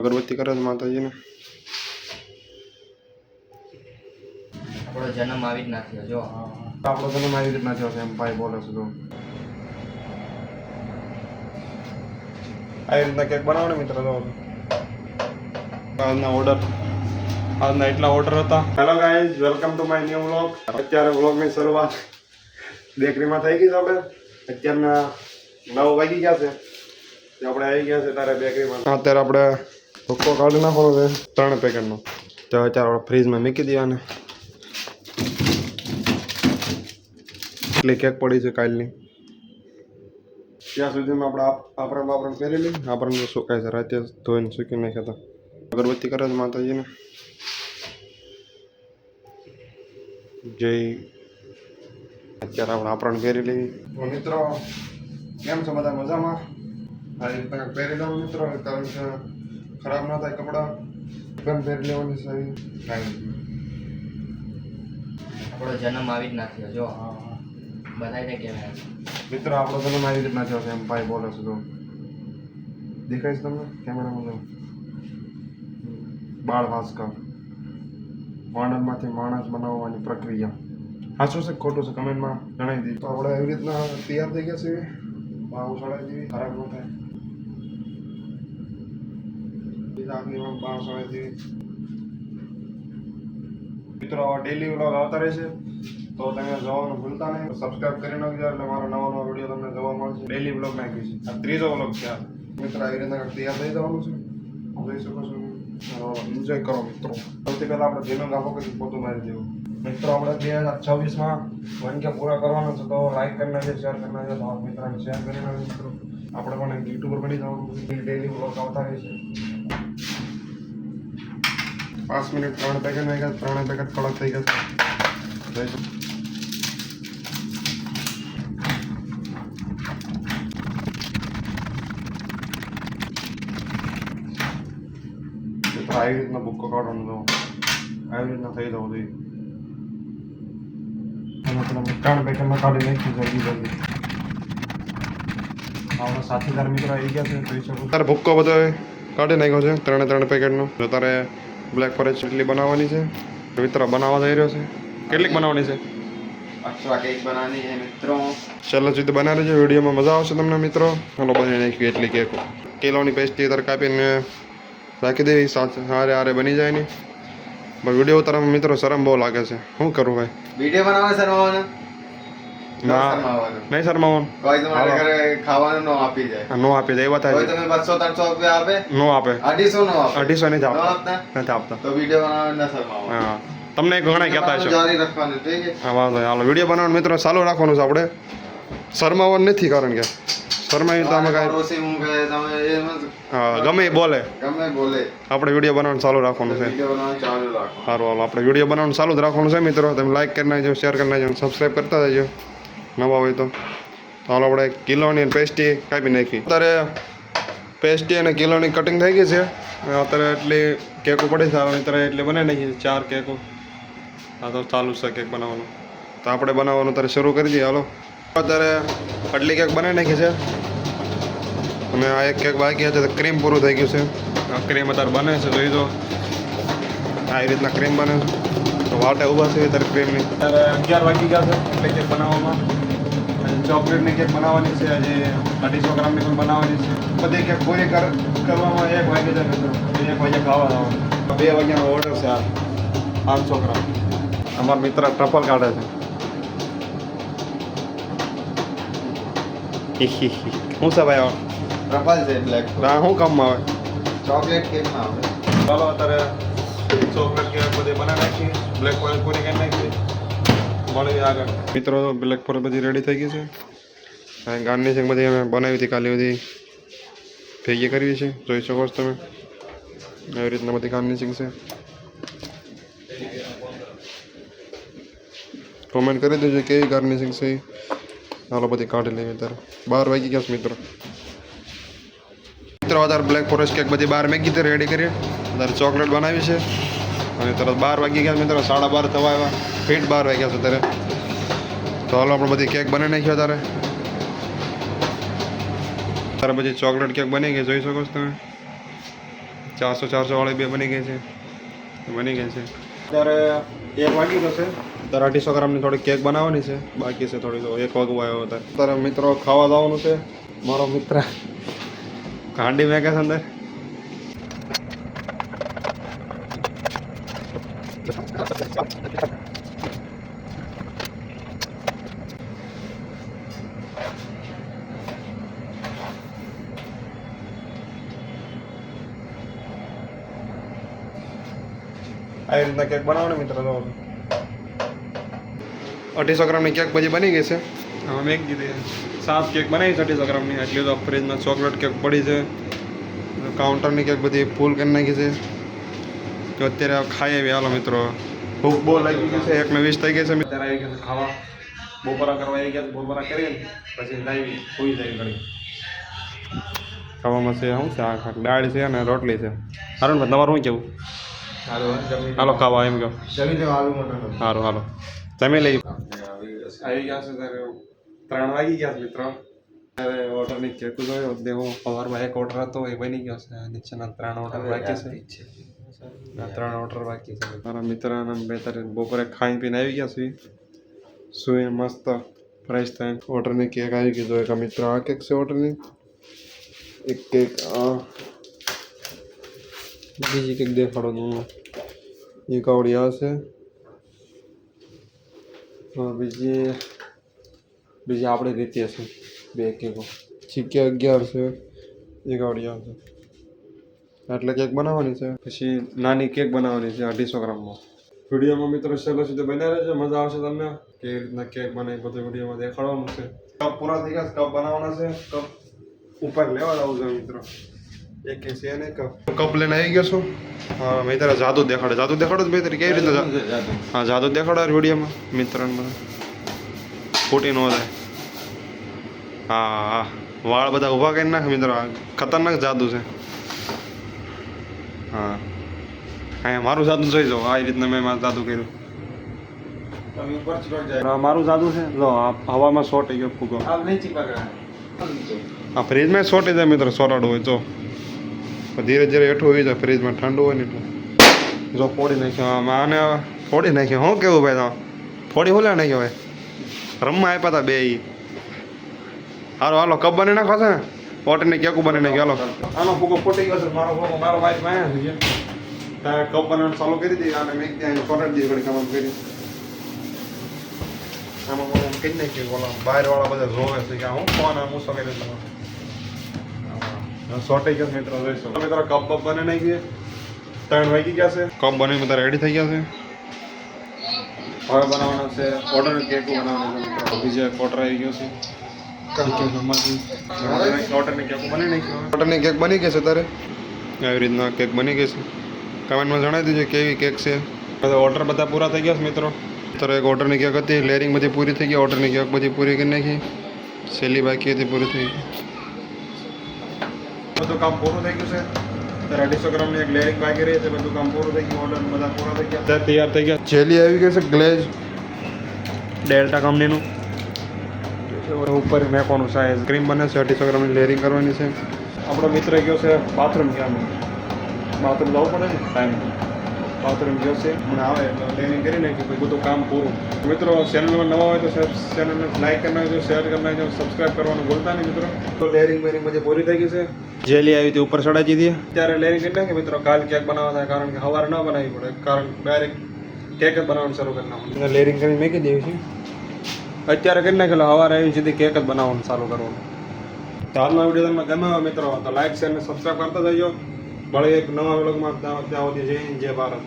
અગરબત્તી કરે છે માતાજીને. આપણો જન્મ આવી જ ના થયો. જો આપણો જન્મ આવી રીતના થયો છે એમ ભાઈ બોલે છે. તો આવી રીતના કેક બનાવો ને મિત્ર. તો આજના એટલા ઓર્ડર હતા. Hello guys, welcome to my new vlog. અત્યારે વ્લોગની શરૂઆત બેકરીમાં થઈ ગઈ છે. આપણે અત્યારના 9 વાગી ગયા છે. આપણે આવી ગયા છે તારે બેકરીમાં. અત્યારે આપણે ભૂક્કો કાઢી નાખવાનો છે 3 પેકેટનો. તો અત્યારે આપણે ફ્રીજમાં મૂકી દેવાને. એટલી કેક પડી છે કાલની. ત્યાં સુધીમાં આપણે પહેરી લઈએ. આપણને સુકાય છે, રાતે ધોઈને સૂકી નાખ્યા હતા. અગરબત્તી કરે છે માતાજીને. જય. અત્યારે આપણે પહેરી લઈએ. તો મિત્રો કેમ છો બધા? મજામાં? આ રીતના પહેરી લેવું મિત્રો, કારણ કે ખરાબ ના થાય કપડાં. પણ પહેરી લેવાની સારી થાય. આપણો જન્મ આવી જ ના થયો. જો બધાને કહેવાય મિત્રો આપણો જન્મ આવી રીતના થયો છે એમ ભાઈ બોલે છે. તો દેખાય છે તમને કેમેરામાં? જો બાળ ભાસ્કર, માણસમાંથી માણસ બનાવવાની પ્રક્રિયા. સાચું છે ખોટું છે કમેન્ટમાં જણાવી દીધું. તો આપણે એવી રીતના તૈયાર થઈ ગયા છીએ. બાવ સળાઈ જેવી ખરાબ ન થાય. બાવ સળાઈ જેવી. મિત્રો ડેલી વ્લોગ આવતા રહેશે, તો તમે જોવાનું ભૂલતા નહીં. સબસ્ક્રાઇબ કરી નાખજો એટલે મારો નવો વિડીયો તમને જોવા મળશે. ડેલી વ્લોગ નાખી છે. આ 3જો વ્લોગ છે. મિત્રો આવી રીતના તૈયાર થઈ જવાનું છે. જોઈ શકો છો. એન્જોય કરો મિત્રો. સૌથી પહેલાં આપણે જેનો ગાભો કરી પોતું મારી દેવું. મિત્રો આપણે 2026માં 1K પૂરા કરવાનો છે. તો લાઈક કરી નાખજો, શેર કરી નાખજો. તો મિત્રોને શેર કરી નાખજો મિત્રો. આપણે પણ એક યુટ્યુબર બની જવાનું છે. ડેલી વ્લોગ આવતા રહેશે. 5 મિનિટ 3 પેકેટ નાખ્યા. 3 પેકેટ કડક થઈ ગયા. આવી રીતના ભૂક્કો કાઢવાનો તો આવી રીતના થઈ જવું જોઈએ. અને પેલા 3 પેકેટમાં કાઢી નાખી જલ્દી. આપણા સાથીદાર મિત્રો આવી ગયા છે. જોઈ શકો તારે ભૂક્કો બધો કાઢી નાખ્યો છે 3 પેકેટનો. જો તારે બ્લેક ફોરેસ્ટ ચટલી બનાવવાની છે. મિત્ર બનાવવા જઈ રહ્યો છે. કેટલીક બનાવવાની છે? 8 કેક બનાવવાની છે મિત્રો. ચાલો સુધી બનાવી લેજો. વિડીયોમાં મજા આવશે તમને મિત્રો. ચાલો બનાવી નાખ્યું એટલી કેકો. કિલોની પેસ્ટી તારે કાપીને રાખી દેવી. હારે બની જાય નહીં. પણ વિડીયો ઉતારવામાં મિત્રો શરમ બહુ લાગે છે. શું કરું ભાઈ? વિડીયો બનાવવા શરમાવાનું? ના નહીં શરમાવાનું. કોઈ તમારે ઘરે ખાવાનું નો આપી જાય. નો આપી જાય. એ વાત કોઈ તમે 200-300 રૂપિયા આપે? નો આપે. 250 નો આપે. 250 નથી નો આપતા. આપતા? નથી આપતા. તો વિડીયો બનાવવા ન શરમાવાનું. હા, તમને ઘણા કહેતા હશો. જારી રાખવાનું. ઠીક છે? હા વાંધો નહીં. હાલો વિડીયો બનાવવાનું મિત્રો ચાલુ રાખવાનું છે. આપણે શરમાવાનું નથી, કારણ કે શરમાવી તો અમે કાંઈ રોસી હું કહે તમે એમ જ હા ગમે એ બોલે. ગમે બોલે. આપણે વિડીયો બનાવવાનું ચાલુ રાખવાનું છે. વિડીયો બનાવવાનું ચાલુ રાખો. સારું હાલો આપણે વિડીયો બનાવવાનું ચાલુ જ રાખવાનું છે મિત્રો. તમે લાઈક કરી નાખજો, શેર કરી નાખજો, સબસ્ક્રાઈબ કરતા જજો નવા હોય તો. હાલો આપણે કિલોની પેસ્ટી કાપી નાખી. અત્યારે પેસ્ટી અને કિલોની કટિંગ થઈ ગઈ છે. અત્યારે એટલી કેકો પડી છે. અત્યારે એટલે બનાવી નાખી 4 કેકો. હા તો ચાલુ છે કેક બનાવવાનું. તો આપણે બનાવવાનું અત્યારે શરૂ કરી દઈએ. હાલો અત્યારે આટલી કેક બનાવી નાખી છે. અને આ એક કેક બાકી છે. ક્રીમ પૂરું થઈ ગયું છે. આ ક્રીમ અત્યારે બને છે. જોઈ દો આવી રીતના ક્રીમ બને છે. તો વાટે ઊભા છે અત્યારે ક્રીમની. અત્યારે 11 વાગી ગયા છે એટલે કેક બનાવવામાં. ચોકલેટની કેક બનાવવાની છે. હજી 250 ગ્રામની પણ બનાવવાની છે. બધી કેક પૂરી કરવામાં 1 વાગી જાય મિત્રો. 1 વાગે ખાવા જવાનું. 2 વાગ્યાનો ઓર્ડર છે. આ 500 ગ્રામ. અમારા મિત્ર ટ્રફલ કાઢે છે. શું છે ભાઈ? રફલ છે બ્લેક. હા શું કામમાં આવે? ચોકલેટ કેક માં આવે. ચાલો અત્યારે ચોકલેટ કેક બધી બનાવી નાખી. બ્લેક ફોરેસ્ટ પૂરી કરી નાખી. મળી આગળ મિત્રો. બ્લેક ફોરેસ્ટ બધી રેડી થઈ ગઈ છે. અને ગાર્નિશિંગ બધી અમે બનાવી હતી કાલે. બધી ભેગી કરવી છે. જોઈ શકો છો તમે. એવી રીતના બધી ગાર્નિશિંગ છે. કોમેન્ટ કરી દેજો કેવી ગાર્નિશિંગ છે. હાલો બધી કાઢી લઈએ. અત્યારે 12 વાગી ગયા મિત્રો. અત્યારે બ્લેક ફોરેસ્ટ કેક બધી બહાર મેં કીધી રેડી કરી. અત્યારે ચોકલેટ બનાવી છે. અને તરત 12 વાગી ગયા મિત્રો. 12:30 થવા આવ્યા. ફીટ 12 વાગ્યા છે અત્યારે. તો હાલો આપણે બધી કેક બનાવી નાખ્યો. અત્યારે બધી ચોકલેટ કેક બની ગઈ. જોઈ શકો છો તમે. 400 વાળી બે બની ગઈ છે અત્યારે 1 વાગી જશે. અત્યારે 250 ગ્રામની થોડી કેક બનાવવાની છે, બાકી છે થોડી. તો 1 વાગવા આવ્યો અત્યારે મિત્રો ખાવા જવાનું છે. મારો મિત્ર ગાંડી મેકે છે અંદર. આવી રીતના કેક બનાવવાનો મિત્રો. 250 ગ્રામની કેક પછી બની ગઈ છે. હા મેં કીધી 7 કેક બનાવી છે 250 ગ્રામની. એટલી તો ફ્રીજમાં ચોકલેટ કેક પડી છે. કાઉન્ટરની કેક બધી ફૂલ કરી નાખી છે. તો અત્યારે ખાઈ આવી હાલો મિત્રો. ભૂખ બહુ લાગી ગઈ છે. 1:20 થઈ ગઈ છે. અત્યારે આવી ગયા છે ખાવા. બપોરા કરવા આવી ગયા. બપોરા કરીને પછી લાવી સુઈ જાય ઘડી. ખાવામાં છે શું છે? આ દાળ છે અને રોટલી છે. હારું તમારું શું કેવું? હાલો ખાવા એમ કહો. સારું હાલો જમી લઈ. આવી ગયા છે ત્યારે 3 વાગી ગયા છે મિત્રો. હવે ઓર્ડરની ચેક જોયો દેવો. સવારમાં 1 ઓર્ડર હતો એ બની ગયો છે. નીચેના 3 ઓર્ડર બાકી છે. 3 ઓર્ડર બાકી છે. મારા મિત્ર અને બે બપોરે ખાઈ પીને આવી ગયા છે. સુઈ મસ્ત ફ્રેશ થાય. ઓર્ડરની કેક આવી ગઈ. એક મિત્ર આ કેક છે ઓર્ડરની. એક કેક આ બીજી કેક દેખાડો દઉં. એક આવડી આ છે. બીજી આપણી રીતે છે. 2 કેકો ચીકી 11 છે. એક આવડી આ છે. એટલે કેક બનાવવાની છે. પછી નાની કેક બનાવવાની છે 250 ગ્રામમાં. વિડીયોમાં મિત્રો છેલ્લે સુધી બન્યા રહેજો. મજા આવશે તમને. કેવી રીતના કેક બનાવી બધું વિડીયોમાં દેખાડવાનું છે. કપ પૂરા થઈ ગયા. કપ બનાવવાના છે. કપ ઉપર લેવા જવું છે મિત્રો. એક છે ને કપ લઈને આવી ગયો છું. હા મેં તારા જાદુ દેખાડો જ ભાઈ. તારી કેવી રીતે? હા જાદુ દેખાડો વિડીયોમાં મિત્રોને બધા ખોટી ન થાય. હા વાળ બધા ઊભા કરી નાખ મિત્રો. ખતરનાક જાદુ છે. હા હા મારું જાદુ જોઈ જાઓ. આ રીતના મેં મારું જાદુ કર્યું. મારું જાદુ છે. જો હવામાં શોર્ટ ગયો ફૂગો. હા ફ્રીજમાં શોર્ટ જાય મિત્રો. સોરાડું હોય તો ધીરે ધીરે હેઠું હોઈ જાય. ફ્રીજમાં ઠંડુ હોય ને એટલે જો ફોડી નાખ્યો. આને ફોડી નાખ્યો. શું કેવું ભાઈ? તમે ફોડી હોલ્યા નાખ્યો ભાઈ. રમવા આપ્યા હતા બે. હાલો કપ બની નાખો છે ને. પોટની કેકું બની નાખ્યો. હાલો આનો ફૂગો ફૂટી ગયો છે. મારો વાઈફ આવ્યા છે. ત્યાં કપ બનાવવાનું ચાલુ કરી દીધી. અને મેં ત્યાં સોરાડી દીધી. ઘડી કામ કરી આમાં કહી નાખ્યું. બોલો બહારવાળા બધા જોવે છે કે હું ફોન મૂસો કરી તમારો સોટી ગયા મિત્રો. જોઈશું મિત્રો. કપ બની નાખીએ. 3 વાગી ગયા છે. કપ બની બધા રેડી થઈ ગયા છે. હવે બનાવવાનો છે ઓર્ડર કેક બનાવવાનો છે. બીજો એક ઓર્ડર આવી ગયો છે. ઓર્ડરની કેક બની નાખ્યો. ઓર્ડરની કેક બની ગઈ છે. તારે આવી રીતના કેક બની ગઈ છે. કમેન્ટમાં જણાવી દેજો કેવી કેક છે. ઓર્ડર બધા પૂરા થઈ ગયા છે મિત્રો. અત્યારે એક ઓર્ડરની કેક હતી. લેરિંગ બધી પૂરી થઈ ગઈ. ઓર્ડરની કેક બધી પૂરી કરી નાખી. છેલ્લી બાકી હતી પૂરી થઈ ગઈ. બધું કામ પૂરું થઈ ગયું છે. ત્યારે 250 ગ્રામની એક લેરિંગ બાકી રહી છે. બધું કામ પૂરું થઈ ગયું. ઓર્ડર બધા પૂરા થઈ ગયા. અત્યારે તૈયાર થઈ ગયા. જેલી આવી ગઈ છે ગ્લેઝ ડેલ્ટા કંપનીનું. ઉપર મેકોનું સાઈઝ ક્રીમ બને છે. 250 ગ્રામની લેરિંગ કરવાની છે. આપણો મિત્ર ગયો છે બાથરૂમ. ક્યાં બાથરૂમ જવું પડે ને ટાઈમ. બાથરૂમ ગયો છે હમણાં આવે એટલે લેરિંગ કરી નાખ્યું. પછી બધું કામ પૂરું. મિત્રો ચેનલમાં નવા હોય તો ચેનલને લાઈક કરી નાખજો, શેર કરી નાખજો, સબસ્ક્રાઈબ કરવાનું ભૂલતા નહીં મિત્રો. તો લેરિંગ બધી પૂરી થઈ ગઈ છે. જેલી આવી હતી ઉપર ચડાવી દીધી. ત્યારે લેરિંગ કરી નાખી મિત્રો. કાલ કેક બનાવવા થાય. કારણ કે સવારે ન બનાવવી પડે. કારણ ડાયરેક્ટ કેક જ બનાવવાનું શરૂ કરી નાખવાનું. લેરિંગ કરીને મેકી દેવી છે. અત્યારે કરી નાખેલો. સવારે આવી સીધી કેક જ બનાવવાનું ચાલુ કરવાનું. તો હાલનો વિડીયો તમને ગમે મિત્રો તો લાઈક શેર અને સબસ્ક્રાઈબ કરતા જજો. મળીએ એક નવા વ્લોગમાં. ત્યાં સુધી જય હિન્દ જય ભારત.